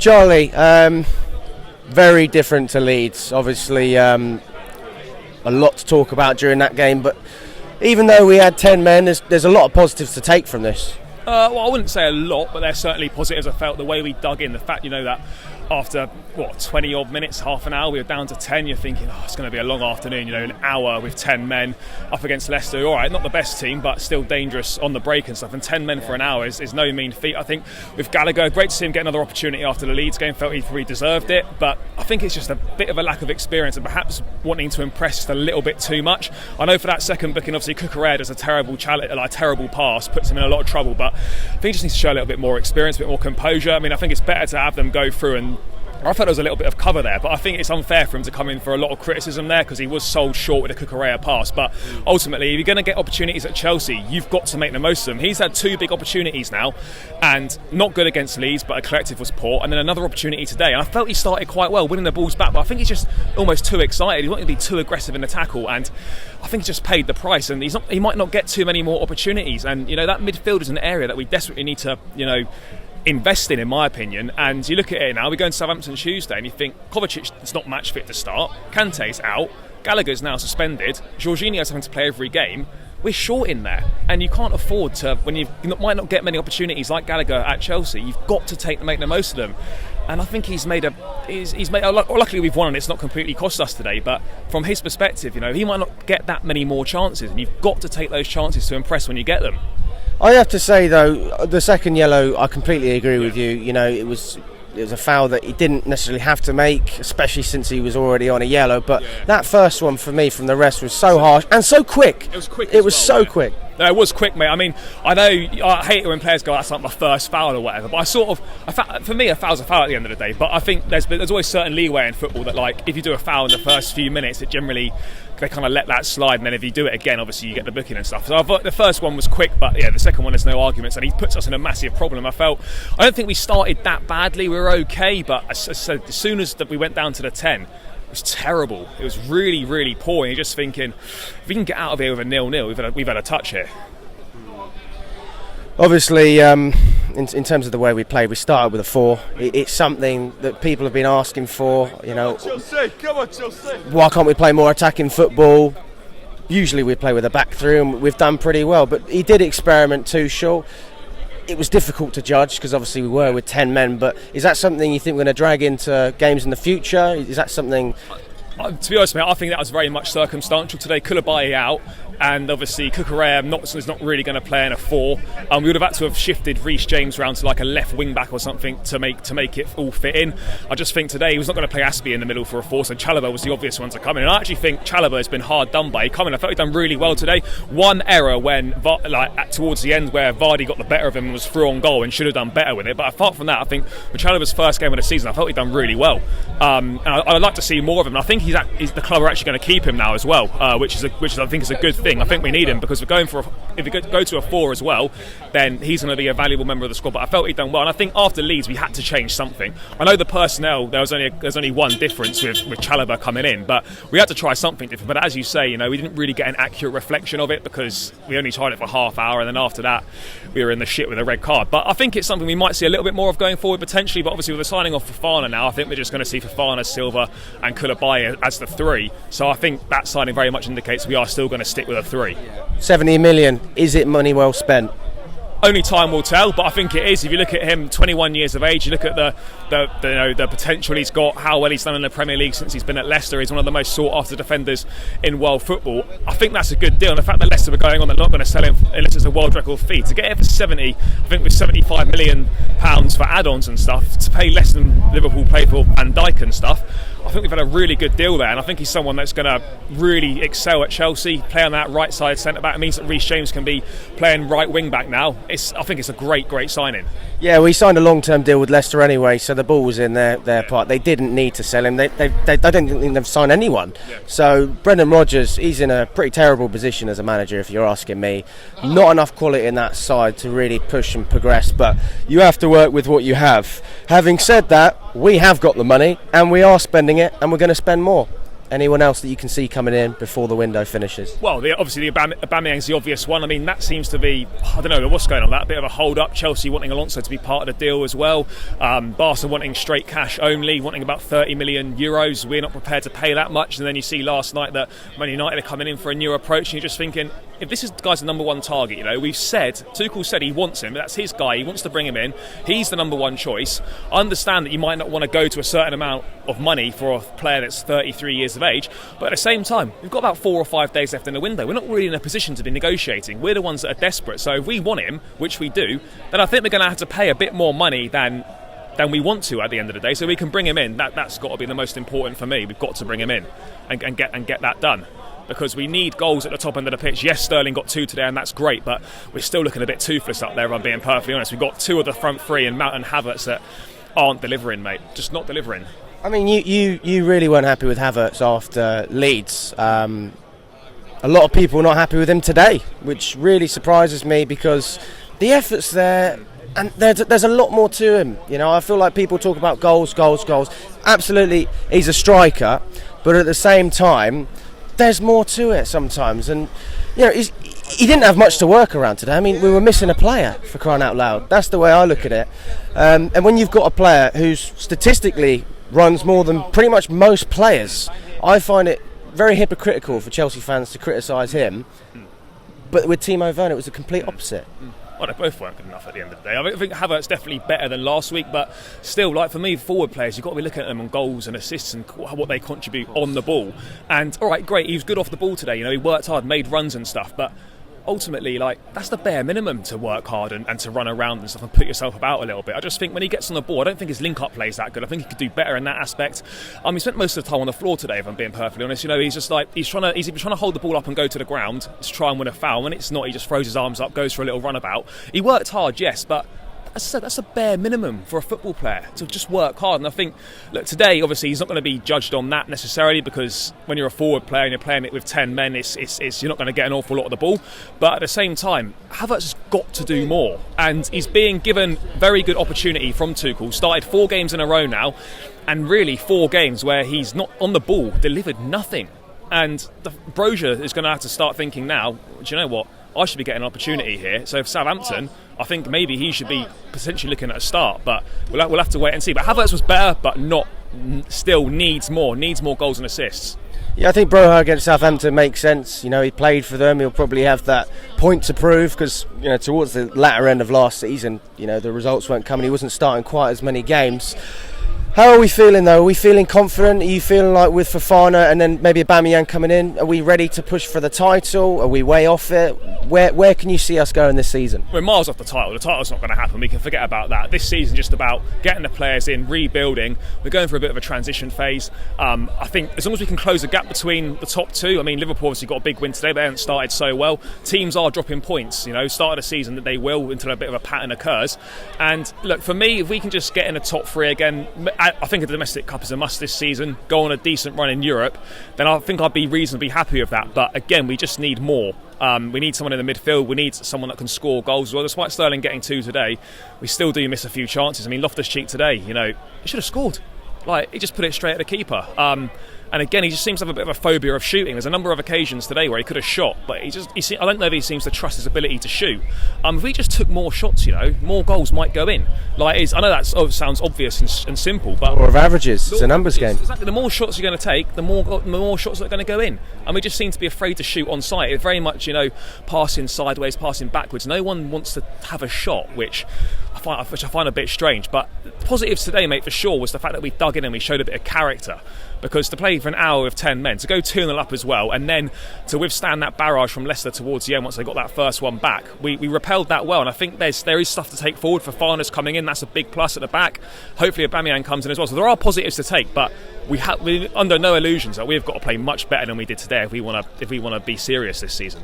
Charlie, very different to Leeds. Obviously, a lot to talk about during that game, but even though we had 10 men, there's a lot of positives to take from this. Well, I wouldn't say a lot, but there's certainly positives. I felt the way we dug in, the fact, that after 20 odd minutes, half an hour, we were down to 10. You're thinking, it's going to be a long afternoon. An hour with 10 men up against Leicester. All right, not the best team, but still dangerous on the break and stuff. And 10 men for an hour is no mean feat. I think with Gallagher, great to see him get another opportunity after the Leeds game. Felt he probably deserved it, but I think it's just a bit of a lack of experience and perhaps wanting to impress just a little bit too much. I know for that second booking, obviously Cucurella does a terrible terrible pass, puts him in a lot of trouble. But I think he just needs to show a little bit more experience, a bit more composure. I mean, I think it's better to have them go through, and I thought there was a little bit of cover there, but I think it's unfair for him to come in for a lot of criticism there because he was sold short with a Cucurella pass. But ultimately, if you're going to get opportunities at Chelsea, you've got to make the most of them. He's had 2 big opportunities now, and not good against Leeds, but a collective was poor, and then another opportunity today. And I felt he started quite well, winning the balls back, but I think he's just almost too excited. He wanted to be too aggressive in the tackle, and I think he's just paid the price, and he might not get too many more opportunities. And that midfield is an area that we desperately need to invest in my opinion. And you look at it now, we go into Southampton Tuesday and you think Kovacic is not match fit to start, Kante's out, Gallagher's now suspended, Jorginho's having to play every game. We're short in there, and you can't afford to, when you might not get many opportunities like Gallagher at Chelsea, you've got to make the most of them. And I think he's made luckily we've won and it's not completely cost us today, but from his perspective, he might not get that many more chances, and you've got to take those chances to impress when you get them. I have to say though, the second yellow, I completely agree with you. It was a foul that he didn't necessarily have to make, especially since he was already on a yellow. But that first one for me from the rest was so harsh and so quick. It was quick. It was so quick. No, it was quick, mate. I mean, I know I hate it when players go, that's like my first foul or whatever, but for me, a foul's a foul at the end of the day. But I think there's always certain leeway in football that, like, if you do a foul in the first few minutes, they kind of let that slide, and then if you do it again, obviously you get the booking and stuff. So I thought the first one was quick, but the second one, there's no arguments, and he puts us in a massive problem. I don't think we started that badly. We were okay, but as soon as we went down to the 10, it was terrible. It was really, really poor. And you're just thinking, if we can get out of here with a 0-0, we've had a touch here. Obviously, in terms of the way we played, we started with a 4. It's something that people have been asking for. Chelsea, come on, Chelsea. Why can't we play more attacking football? Usually we play with a back 3, and we've done pretty well. But he did experiment too short. It was difficult to judge because obviously we were with 10 men. But is that something you think we're going to drag into games in the future? Is that something? To be honest, mate, I think that was very much circumstantial today. Koulibaly out, and obviously Cucurella is not really going to play in a 4. We would have had to have shifted Reece James round to like a left wing back or something to make it all fit in. I just think today he was not going to play Aspie in the middle for a 4, so Chalobah was the obvious one to come in. And I actually think Chalobah has been hard done by. I thought he'd done really well today. One error when towards the end where Vardy got the better of him and was through on goal and should have done better with it. But apart from that, I think with Chalobah's first game of the season, I thought he'd done really well. And I'd like to see more of him. And I think the club are actually going to keep him now as well, which I think is a good thing. I think we need him because we're going if we go to a 4 as well, then he's going to be a valuable member of the squad. But I felt he'd done well, and I think after Leeds we had to change something. I know the personnel, there's only one difference with Chalobah coming in, but we had to try something different. But as you say, we didn't really get an accurate reflection of it because we only tried it for half hour, and then after that we were in the shit with a red card. But I think it's something we might see a little bit more of going forward potentially. But obviously with the signing off Fofana now, I think we're just going to see Fofana, Silva and Koulibaly as the 3. So I think that signing very much indicates we are still going to stick with a 3. 70 million, is it money well spent? Only time will tell, but I think it is. If you look at him, 21 years of age, you look at the potential he's got, how well he's done in the Premier League since he's been at Leicester. He's one of the most sought after defenders in world football. I think that's a good deal. And the fact that Leicester were going on, they're not going to sell him unless it's a world record fee. To get it for 70, I think with £75 million for add-ons and stuff, to pay less than Liverpool paid for Van Dijk and stuff, I think we've had a really good deal there, and I think he's someone that's going to really excel at Chelsea, play on that right side centre-back. It means that Reece James can be playing right wing-back now. I think it's a great signing. Yeah, we signed a long-term deal with Leicester anyway, so the ball was in their part. They didn't need to sell him. I don't think they've signed anyone. Yeah. So Brendan Rodgers, he's in a pretty terrible position as a manager, if you're asking me. Not enough quality in that side to really push and progress, but you have to work with what you have. Having said that, we have got the money, and we are spending it, and we're going to spend more. Anyone else that you can see coming in before the window finishes? Well, obviously the Aubameyang's the obvious one. I mean, that seems to be, I don't know what's going on. That bit of a hold-up. Chelsea wanting Alonso to be part of the deal as well. Barca wanting straight cash only, wanting about 30 million euros. We're not prepared to pay that much. And then you see last night that Man United are coming in for a new approach, and you're just thinking, if this is the guy's the number one target, we've said, Tuchel said he wants him, that's his guy, he wants to bring him in, he's the number one choice. I understand that you might not want to go to a certain amount of money for a player that's 33 years of age, but at the same time, we've got about 4 or 5 days left in the window. We're not really in a position to be negotiating. We're the ones that are desperate, so if we want him, which we do, then I think we're going to have to pay a bit more money than we want to at the end of the day, so we can bring him in. That's got to be the most important for me. We've got to bring him in and get that done, because we need goals at the top end of the pitch. Yes, Sterling got 2 today and that's great, but we're still looking a bit toothless up there, if I'm being perfectly honest. We've got 2 of the front 3 and Mount and Havertz that aren't delivering, mate. Just not delivering. I mean, you really weren't happy with Havertz after Leeds. A lot of people are not happy with him today, which really surprises me, because the effort's there and there's a lot more to him. I feel like people talk about goals. Absolutely, he's a striker, but at the same time, there's more to it sometimes. And he didn't have much to work around today. I mean, we were missing a player, for crying out loud. That's the way I look at it. And when you've got a player who's statistically runs more than pretty much most players, I find it very hypocritical for Chelsea fans to criticise him. But with Timo Werner, it was the complete opposite. Well, they both weren't good enough at the end of the day. I think Havertz definitely better than last week, but still, for me, forward players, you've got to be looking at them on goals and assists and what they contribute on the ball. And all right, great, he was good off the ball today. He worked hard, made runs and stuff, but ultimately, that's the bare minimum, to work hard and to run around and stuff and put yourself about a little bit. I just think when he gets on the ball, I don't think his link-up play is that good. I think he could do better in that aspect. He spent most of the time on the floor today, if I'm being perfectly honest. He's just he's trying to hold the ball up and go to the ground to try and win a foul. When it's not, he just throws his arms up, goes for a little runabout. He worked hard, yes, but as I said, that's a bare minimum for a football player, to just work hard. And I think, look, today, obviously, he's not going to be judged on that necessarily, because when you're a forward player and you're playing it with 10 men, you're not going to get an awful lot of the ball. But at the same time, Havertz has got to do more. And he's being given very good opportunity from Tuchel. Started 4 games in a row now, and really 4 games where he's not on the ball, delivered nothing. And Brozier is going to have to start thinking now, do you know what? I should be getting an opportunity here. So if Southampton, I think maybe he should be potentially looking at a start, but we'll have to wait and see. But Havertz was better, but still needs more goals and assists. Yeah, I think Broha against Southampton makes sense. He played for them. He'll probably have that point to prove, because towards the latter end of last season, the results weren't coming. He wasn't starting quite as many games. How are we feeling though? Are we feeling confident? Are you feeling like with Fofana and then maybe Aubameyang coming in, are we ready to push for the title? Are we way off it? Where can you see us going this season? We're miles off the title. The title's not going to happen. We can forget about that. This season's just about getting the players in, rebuilding. We're going through a bit of a transition phase. I think as long as we can close the gap between the top 2, I mean, Liverpool obviously got a big win today. They haven't started so well. Teams are dropping points. Start of the season that they will, until a bit of a pattern occurs. And look, for me, if we can just get in the top 3 again, I think a domestic cup is a must this season, go on a decent run in Europe, then I think I'd be reasonably happy with that. But again, we just need more. We need someone in the midfield. We need someone that can score goals as well. Despite Sterling getting 2 today, we still do miss a few chances. I mean, Loftus-Cheek today, he should have scored. He just put it straight at the keeper. And again, he just seems to have a bit of a phobia of shooting. There's a number of occasions today where he could have shot, but I don't know if he seems to trust his ability to shoot. If we just took more shots, more goals might go in. I know that sounds obvious and simple, but or of averages, it's a numbers game. Exactly. The more shots you're going to take, the more shots that are going to go in. And we just seem to be afraid to shoot on sight. It's very much, passing sideways, passing backwards. No one wants to have a shot, which I find a bit strange. But positives today, mate, for sure, was the fact that we dug in and we showed a bit of character. Because to play for an hour with 10 men, to go 2-0 up as well, and then to withstand that barrage from Leicester towards the end once they got that first one back, we repelled that well. And I think there is stuff to take forward. For Fofana's coming in, that's a big plus at the back. Hopefully Aubameyang comes in as well. So there are positives to take, but we're under no illusions that we've got to play much better than we did today if we want to be serious this season.